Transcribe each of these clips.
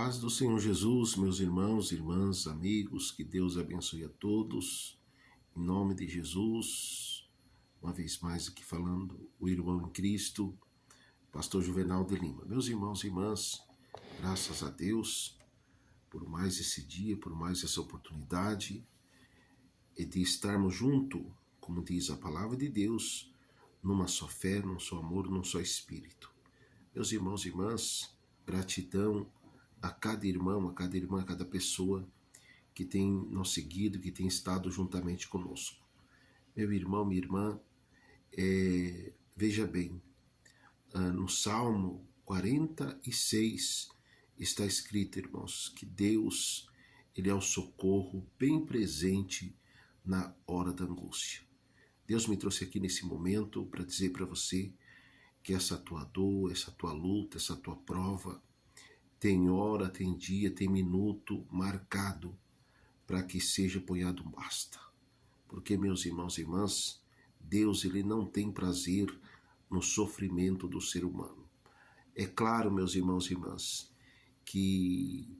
paz do Senhor Jesus, meus irmãos, irmãs, amigos, que Deus abençoe a todos. Em nome de Jesus, uma vez mais aqui falando o irmão em Cristo, pastor Juvenal de Lima. Meus irmãos e irmãs, graças a Deus por mais esse dia, por mais essa oportunidade de estarmos juntos, como diz a palavra de Deus, numa só fé, num só amor, num só espírito. Meus irmãos e irmãs, gratidão a cada irmão, a cada irmã, a cada pessoa que tem nos seguido, que tem estado juntamente conosco. Meu irmão, minha irmã, veja bem, no Salmo 46 está escrito, irmãos, que Deus, Ele é o socorro bem presente na hora da angústia. Deus me trouxe aqui nesse momento para dizer para você que essa tua dor, essa tua luta, essa tua prova, tem hora, tem dia, tem minuto marcado para que seja ponhado um basta. Porque, meus irmãos e irmãs, Deus ele não tem prazer no sofrimento do ser humano. É claro, meus irmãos e irmãs, que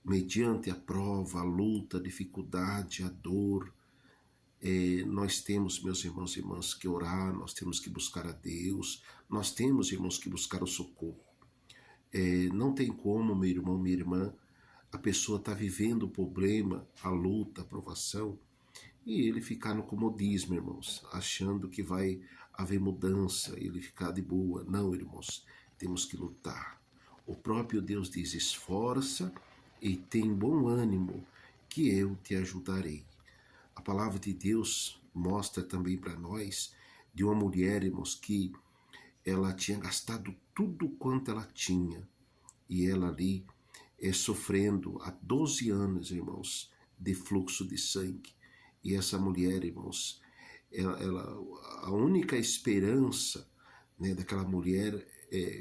mediante a prova, a luta, a dificuldade, a dor, nós temos, meus irmãos e irmãs, que orar, nós temos que buscar a Deus, nós temos, irmãos, que buscar o socorro. Não tem como, meu irmão, minha irmã, a pessoa está vivendo o problema, a luta, a provação, e ele ficar no comodismo, irmãos, achando que vai haver mudança, ele ficar de boa. Não, irmãos, temos que lutar. O próprio Deus diz, esforça e tem bom ânimo, que eu te ajudarei. A palavra de Deus mostra também para nós de uma mulher, irmãos, que ela tinha gastado tudo quanto ela tinha. E ela ali sofrendo há 12 anos, irmãos, de fluxo de sangue. E essa mulher, irmãos, a única esperança, né, daquela mulher,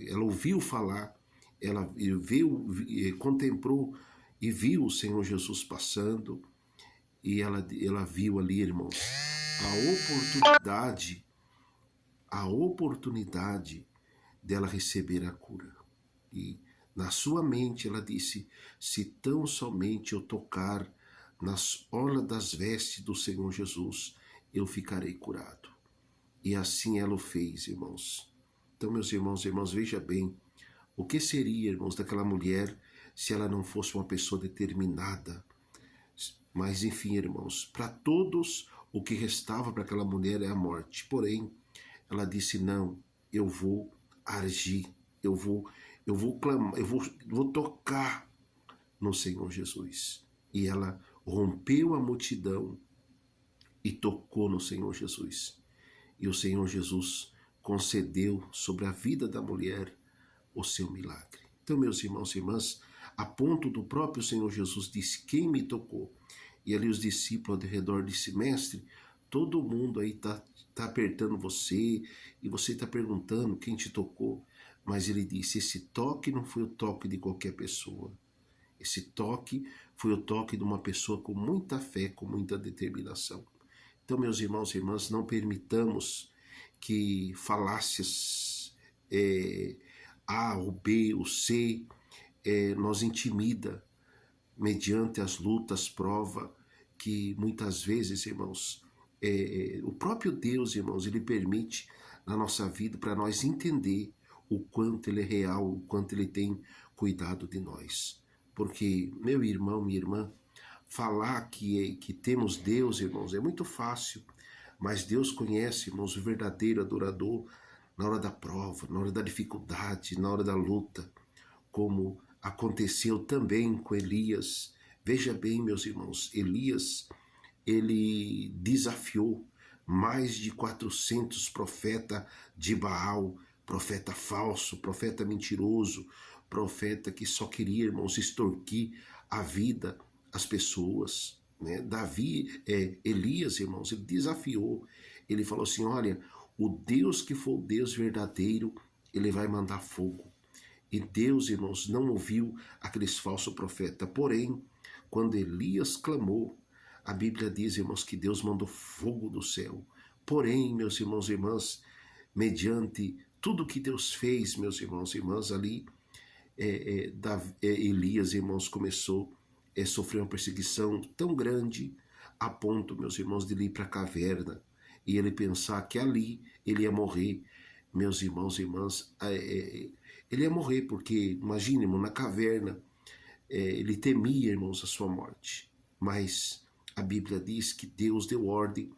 ela ouviu falar, ela viu, contemplou e viu o Senhor Jesus passando. E ela viu ali, irmãos, a oportunidade dela receber a cura. E na sua mente ela disse, se tão somente eu tocar nas orlas das vestes do Senhor Jesus, eu ficarei curado. E assim ela o fez, irmãos. Então, meus irmãos e irmãs, veja bem, o que seria, irmãos, daquela mulher se ela não fosse uma pessoa determinada? Mas, enfim, irmãos, para todos o que restava para aquela mulher é a morte. Porém, ela disse, não, eu vou agir, eu vou clamar, eu vou tocar no Senhor Jesus. E ela rompeu a multidão e tocou no Senhor Jesus. E o Senhor Jesus concedeu sobre a vida da mulher o seu milagre. Então, meus irmãos e irmãs, a ponto do próprio Senhor Jesus disse, quem me tocou? E ali os discípulos ao redor disse, mestre, todo mundo aí está apertando você e você está perguntando quem te tocou. Mas ele disse, esse toque não foi o toque de qualquer pessoa. Esse toque foi o toque de uma pessoa com muita fé, com muita determinação. Então, meus irmãos e irmãs, não permitamos que falácias A, ou B, ou C, nos intimida mediante as lutas, prova, que muitas vezes, irmãos, o próprio Deus, irmãos, ele permite na nossa vida para nós entender o quanto ele é real, o quanto ele tem cuidado de nós. Porque, meu irmão, minha irmã, falar que temos Deus, irmãos, é muito fácil, mas Deus conhece, irmãos, o verdadeiro adorador na hora da prova, na hora da dificuldade, na hora da luta, como aconteceu também com Elias. Veja bem, meus irmãos, Elias, ele desafiou mais de 400 profetas de Baal, profeta falso, profeta mentiroso, profeta que só queria, irmãos, extorquir a vida às pessoas, né? Elias, irmãos, ele desafiou, ele falou assim, olha, o Deus que for o Deus verdadeiro, ele vai mandar fogo. E Deus, irmãos, não ouviu aqueles falsos profetas. Porém, quando Elias clamou, a Bíblia diz, irmãos, que Deus mandou fogo do céu. Porém, meus irmãos e irmãs, mediante tudo que Deus fez, meus irmãos e irmãs, ali, Elias, irmãos, começou a sofrer uma perseguição tão grande a ponto, meus irmãos, de ele ir para a caverna e ele pensar que ali ele ia morrer. Meus irmãos e irmãs, ele ia morrer porque, imagine, irmão, na caverna, ele temia, irmãos, a sua morte. Mas a Bíblia diz que Deus deu ordem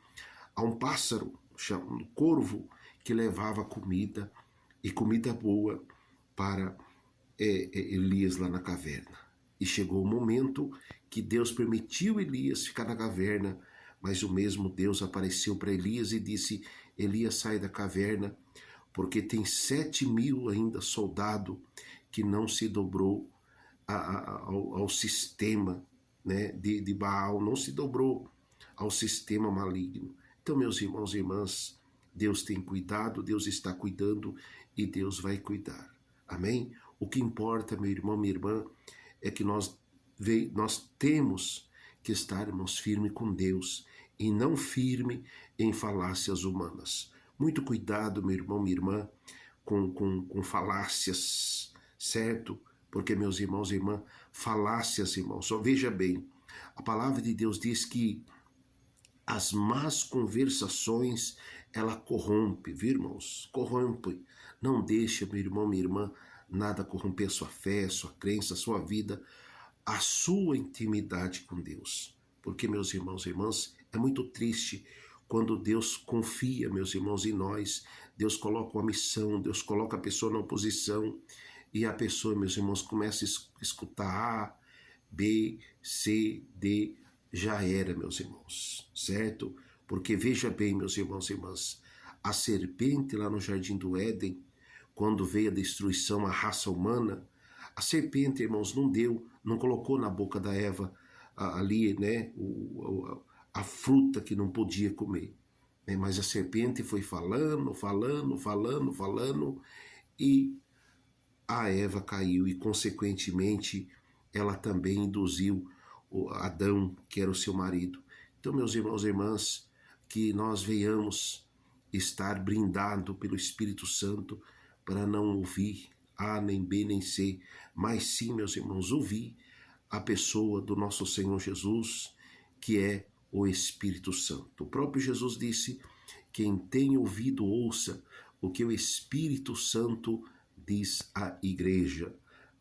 a um pássaro, chamado corvo, que levava comida e comida boa para Elias lá na caverna. E chegou o momento que Deus permitiu Elias ficar na caverna, mas o mesmo Deus apareceu para Elias e disse: Elias, sai da caverna, porque tem 7.000 ainda soldado que não se dobrou ao sistema, né, de Baal, não se dobrou ao sistema maligno. Então, meus irmãos e irmãs, Deus tem cuidado, Deus está cuidando e Deus vai cuidar. Amém? O que importa, meu irmão, minha irmã, é que nós temos que estarmos firmes com Deus e não firme em falácias humanas. Muito cuidado, meu irmão, minha irmã, com falácias, certo? Porque, meus irmãos e irmãs, falácias, irmãos, só veja bem, a palavra de Deus diz que as más conversações, ela corrompe, viu, irmãos? Corrompe. Não deixa, meu irmão, minha irmã, nada corromper a sua fé, a sua crença, a sua vida, a sua intimidade com Deus. Porque, meus irmãos e irmãs, é muito triste quando Deus confia, meus irmãos, em nós. Deus coloca uma missão, Deus coloca a pessoa na oposição e a pessoa, meus irmãos, começa a escutar A, B, C, D, já era, meus irmãos, certo? Porque veja bem, meus irmãos e irmãs, a serpente lá no Jardim do Éden, quando veio a destruição à raça humana, a serpente, irmãos, não colocou na boca da Eva ali, né, a fruta que não podia comer. Né? Mas a serpente foi falando, e a Eva caiu e, consequentemente, ela também induziu o Adão, que era o seu marido. Então, meus irmãos e irmãs, que nós venhamos estar brindado pelo Espírito Santo para não ouvir A, nem B, nem C, mas sim, meus irmãos, ouvir a pessoa do nosso Senhor Jesus, que é o Espírito Santo. O próprio Jesus disse: quem tem ouvido, ouça o que o Espírito Santo diz à igreja,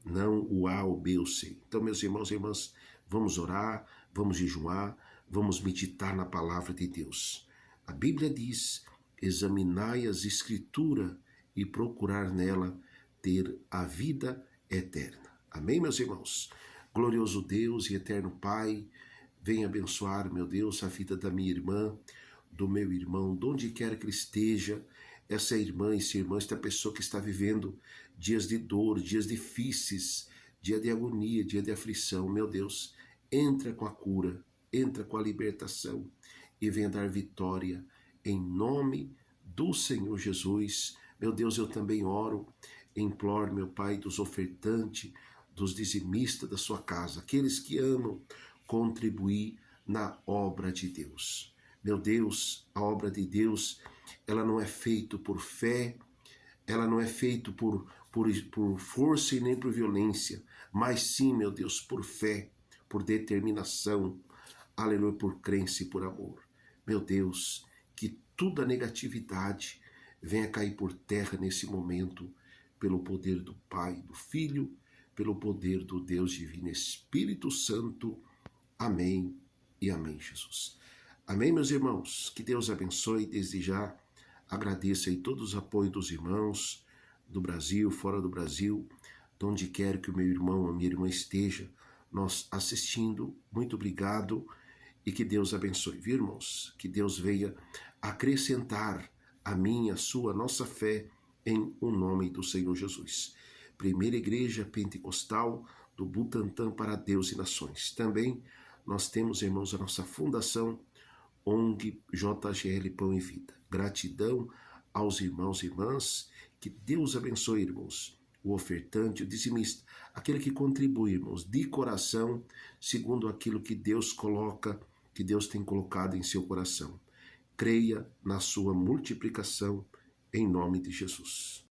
não o A, o B, o C. Então, meus irmãos e irmãs, vamos orar, vamos jejuar, vamos meditar na palavra de Deus. A Bíblia diz: examinai as Escrituras e procurar nela ter a vida eterna. Amém, meus irmãos? Glorioso Deus e eterno Pai, venha abençoar, meu Deus, a vida da minha irmã, do meu irmão, de onde quer que ele esteja, essa irmã, esta pessoa que está vivendo dias de dor, dias difíceis, dia de agonia, dia de aflição, meu Deus, entra com a cura, entra com a libertação e venha dar vitória em nome do Senhor Jesus. Meu Deus, eu também oro, imploro, meu Pai, dos ofertantes, dos dizimistas da sua casa, aqueles que amam contribuir na obra de Deus. Meu Deus, a obra de Deus, ela não é feita por fé, ela não é feita por força e nem por violência, mas sim, meu Deus, por fé, por determinação, aleluia, por crença e por amor. Meu Deus, que toda negatividade venha cair por terra nesse momento, pelo poder do Pai, do Filho, pelo poder do Deus Divino Espírito Santo. Amém e amém, Jesus. Amém, meus irmãos? Que Deus abençoe. Desde já agradeço aí todos os apoios dos irmãos do Brasil, fora do Brasil, de onde quer que o meu irmão, a minha irmã esteja, nós assistindo. Muito obrigado e que Deus abençoe, viu, irmãos? Que Deus venha acrescentar a minha, a sua, a nossa fé em o nome do Senhor Jesus. Primeira Igreja Pentecostal do Butantã para Deus e Nações. Também nós temos, irmãos, a nossa fundação ONG JGL Pão e Vida. Gratidão aos irmãos e irmãs. Que Deus abençoe, irmãos, o ofertante, o dizimista, aquele que contribui, irmãos, de coração, segundo aquilo que Deus coloca, que Deus tem colocado em seu coração. Creia na sua multiplicação, em nome de Jesus.